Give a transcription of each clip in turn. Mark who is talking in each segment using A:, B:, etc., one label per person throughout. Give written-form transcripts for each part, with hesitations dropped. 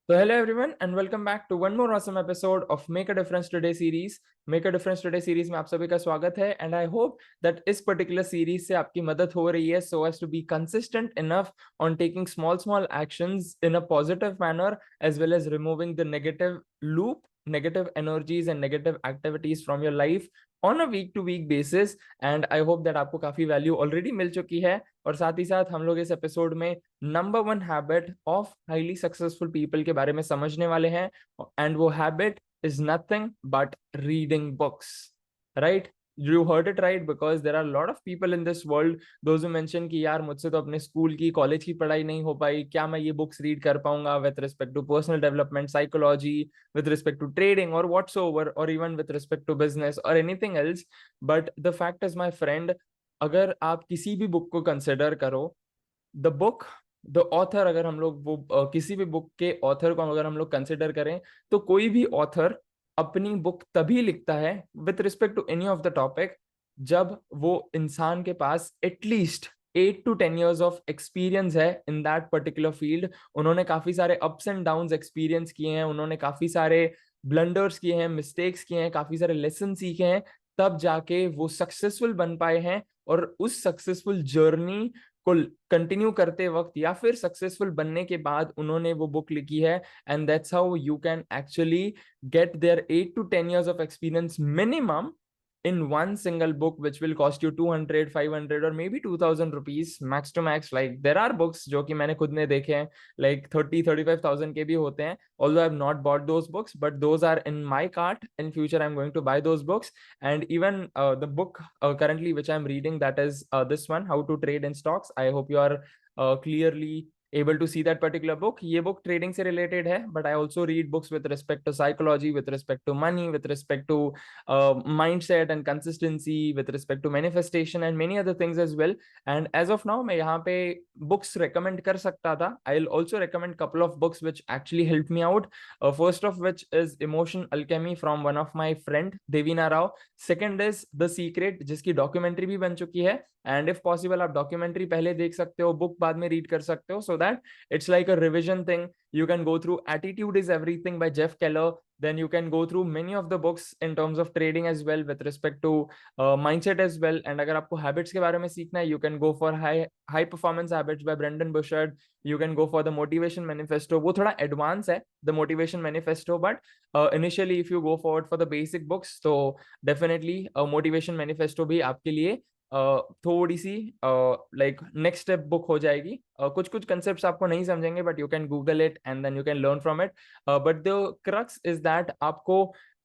A: So hello everyone and welcome back to one more awesome episode of Make a Difference Today series. Make a Difference Today series में आप सभी का स्वागत है and I hope that इस particular series से आपकी मदद हो रही है so as to be consistent enough on taking small actions in a positive manner as well as removing the negative loop, negative energies and negative activities from your life on a week to week basis. And I hope that आपको काफी value already मिल चुकी है और साथ ही साथ हम लोग इस एपिसोड में number one habit of highly successful people के बारे में समझने वाले हैं एंड वो habit is nothing but reading books. Right, you heard it right because there are a lot of people in this world those who mention कि यार मुझसे तो अपने स्कूल की कॉलेज की पढ़ाई नहीं हो पाई, क्या मैं ये बुक्स रीड कर पाऊंगा with respect to personal development psychology, with respect to trading or whatsoever, or even with respect to business or anything else. But the fact is my friend, अगर आप किसी भी बुक को कंसिडर करो, the book, the author, अगर हम लोग वो किसी भी बुक के ऑथर को अगर हम लोग कंसिडर करें तो कोई भी ऑथर अपनी बुक तभी लिखता है with respect to any of the topic जब वो इंसान के पास at least 8 to 10 years of experience है इन दैट पर्टिकुलर फील्ड. उन्होंने काफी सारे अप्स एंड डाउन्स एक्सपीरियंस किए हैं, उन्होंने काफी सारे ब्लंडर्स किए हैं, मिस्टेक्स किए हैं, काफी सारे लेसन सीखे हैं, तब जाके वो सक्सेसफुल बन पाए हैं. और उस सक्सेसफुल जर्नी को कंटिन्यू करते वक्त या फिर सक्सेसफुल बनने के बाद उन्होंने वो बुक लिखी है. And that's how you can actually get their 8 to 10 years of experience minimum in one single book, which will cost you 200, 500 or maybe 2000 rupees max to max. Like there are books जो कि मैंने खुद ने देखे हैं like 30-35,000 के भी होते हैं, although I have not bought those books, but those are in my cart. In future I'm going to buy those books. And even the book currently which I'm reading, that is this one, How to Trade in Stocks. I hope you are clearly able to see that particular book. ये book trading से related है, but I also read books with respect to psychology, with respect to money, with respect to mindset and consistency, with respect to manifestation and many other things as well. And as of now मैं यहाँ पे books recommend कर सकता था. I'll also recommend couple of books which actually helped me out. First of which is Emotion Alchemy from one of my friend Devina Rao. Second is The Secret, जिसकी documentary भी बन चुकी है. And if possible आप documentary पहले देख सकते हो, बुक बाद में रीड कर सकते हो, so that it's like a revision thing. You can go through Attitude is Everything by Jeff Keller. Then you can go through many of the books in terms of trading as well, with respect to mindset as well. And अगर आपको habits के बारे में सीखना है, you can go for high performance habits by Brendan Burchard. You can go for the Motivation Manifesto. वो थोड़ा advanced है, the Motivation Manifesto, but initially if you go forward for the basic books, so definitely Motivation Manifesto भी आपके लिए थोड़ी सी like next step book हो जाएगी. कुछ कुछ कंसेप्ट्स आपको नहीं समझेंगे, but you can Google it and then you can learn from it. But the crux is that आपको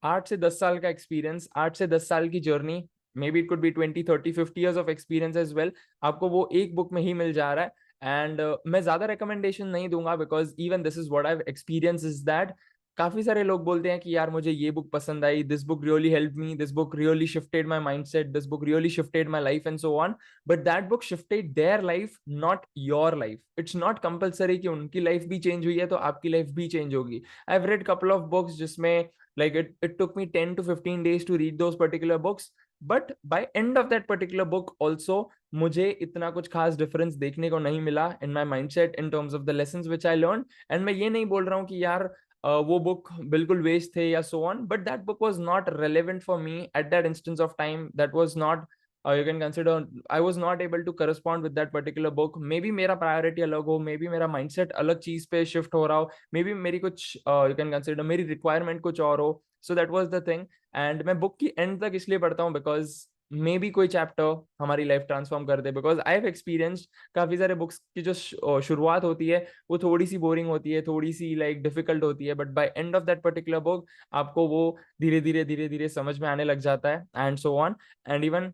A: 8 से 10 साल का एक्सपीरियंस, 8 से 10 साल की journey, maybe it could be 20, 30, 50 years of experience as well, आपको वो एक बुक में ही मिल जा रहा है. एंड मैं ज्यादा रिकमेंडेशन नहीं दूंगा because even this is what I have experience is that काफी सारे लोग बोलते हैं कि यार मुझे ये बुक पसंद आई, this book really help me, this book really shifted my mindset, this book really shifted my life and so on. But that book shifted their life, not your life. It's not compulsory कि उनकी life भी change हुई है तो आपकी life भी change होगी. I have read couple of books जिसमें like it took me 10 to 15 days to read those particular books, but by end of that particular book also मुझे इतना कुछ खास डिफरेंस देखने को नहीं मिला in my mindset in terms of the lessons which I learned. And मैं ये नहीं बोल रहा हूँ कि यार वो बुक बिल्कुल वेस्ट थे या सो on, but that book was not relevant for me at that instance of time. That was not, you can consider, I was not able to correspond with that particular book. Maybe मेरा priority अलग हो, may be मेरा mindset अलग चीज पे shift हो रहा हो, मे बी मेरी कुछ यू कैन कंसिडर मेरी रिक्वायरमेंट कुछ और हो. So that was the thing. And मैं बुक की एंड तक इसलिए पढ़ता हूँ बिकॉज मे बी कोई चैप्टर हमारी लाइफ ट्रांसफॉर्म कर दे. बिकॉज आई हैव एक्सपीरियंस्ड काफी सारे बुक्स की जो शुरुआत होती है वो थोड़ी सी बोरिंग होती है, थोड़ी सी लाइक डिफिकल्ट होती है, but by end of that particular book आपको वो धीरे धीरे समझ में आने लग जाता है and so on. And even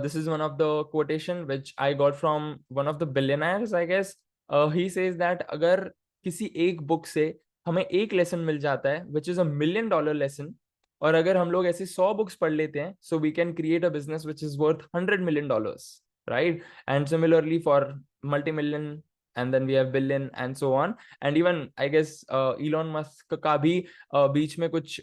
A: this is one of the quotation which I got from one of the billionaires, I guess. He says that अगर किसी एक बुक से हमें एक लेसन मिल जाता है which is $1 million lesson, और अगर हम लोग ऐसे 100 बुक्स पढ़ लेते हैं so we can create a business which is worth $100 million, right? And similarly for multi-million, and then we have billion and so on. And even I guess Elon Musk का भी बीच में कुछ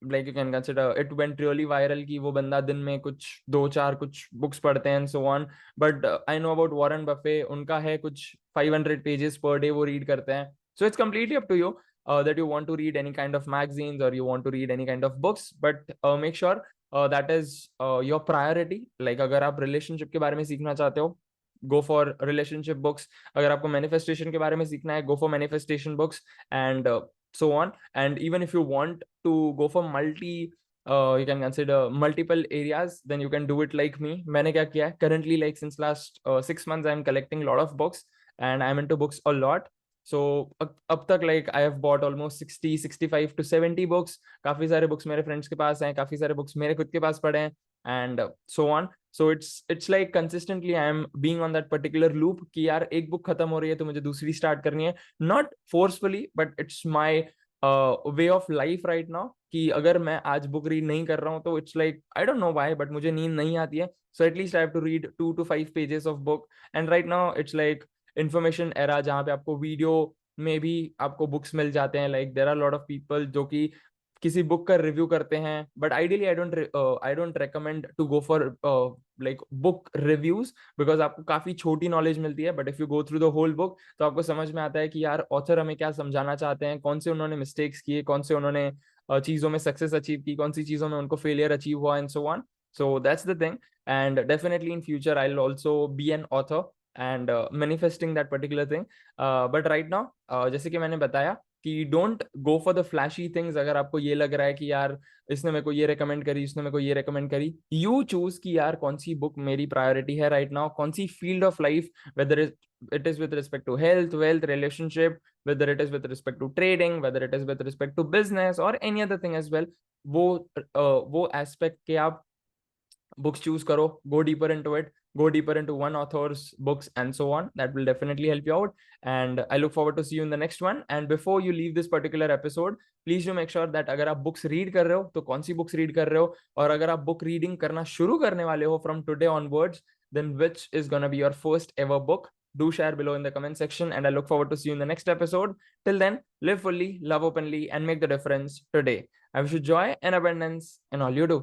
A: like you can consider it went really viral कि वो बंदा दिन में कुछ 2-4 कुछ बुक्स पढ़ते हैं and so on. But I know about Warren Buffett, उनका है कुछ 500 पेजेस पर डे वो रीड करते हैं. So it's completely up to you that you want to read any kind of magazines or you want to read any kind of books, but make sure that is your priority. Like अगर आप relationship के बारे में सीखना चाहते हो, go for relationship books. अगर आपको manifestation के बारे में सीखना है, go for manifestation books, and so on. And even if you want to go for you can consider multiple areas, then you can do it like me. मैंने क्या किया है currently, like since last 6 months I'm collecting a lot of books and I'm into books a lot. So अब तक like I have bought almost 60 65 to 70 books. काफी सारे books मेरे friends के पास हैं, काफी सारे books मेरे खुद के पास पड़े हैं, and so on. So it's like consistently I am being on that particular loop कि यार एक book खत्म हो रही है तो मुझे दूसरी start करनी है. Not forcefully, but it's my way of life right now कि अगर मैं आज book read नहीं कर रहा हूँ तो it's like I don't know why, but मुझे नींद नहीं आती है. So at least I have to read 2 to 5 pages of book. And right now it's like information era जहाँ पे आपको वीडियो में भी आपको बुक्स मिल जाते हैं. Like there are lot of people जो कि किसी बुक का रिव्यू करते हैं, but ideally I don't recommend to go for like book reviews, because आपको काफी छोटी नॉलेज मिलती है. But if you go through the whole book तो आपको समझ में आता है कि यार ऑथर हमें क्या समझाना चाहते हैं, कौन से उन्होंने मिस्टेक्स किए, कौन से उन्होंने चीजों में सक्सेस अचीव की, कौन सी चीजों में उनको फेलियर अचीव हुआ, and so on. So that's the thing. And definitely in future I'll also be an author and manifesting that particular thing. But right now जैसे कि मैंने बताया कि don't go for the flashy things. अगर आपको ये लग रहा है कि यार इसने मेरे को ये रेकमेंड करी, इसने मेरे को ये रेकमेंड करी, यू चूज कि यार कौन सी बुक मेरी प्रायोरिटी है राइट नाउ, कौन सी field of life, whether it is with respect to health, wealth, relationship, whether it is with respect to trading, whether it is with respect to business or any other thing as well. वो aspect के आप books choose karo, go deeper into it, go deeper into one author's books and so on. That will definitely help you out, and I look forward to see you in the next one. And before you leave this particular episode, please do make sure that अगर आप books read कर रहे हो तो कौन सी books read कर रहे हो, और अगर आप book reading करना शुरू करने वाले हो from today onwards, then which is gonna be your first ever book. Do share below in the comment section, and I look forward to see you in the next episode. Till then, live fully, love openly, and make the difference today. I wish you joy and abundance in all you do.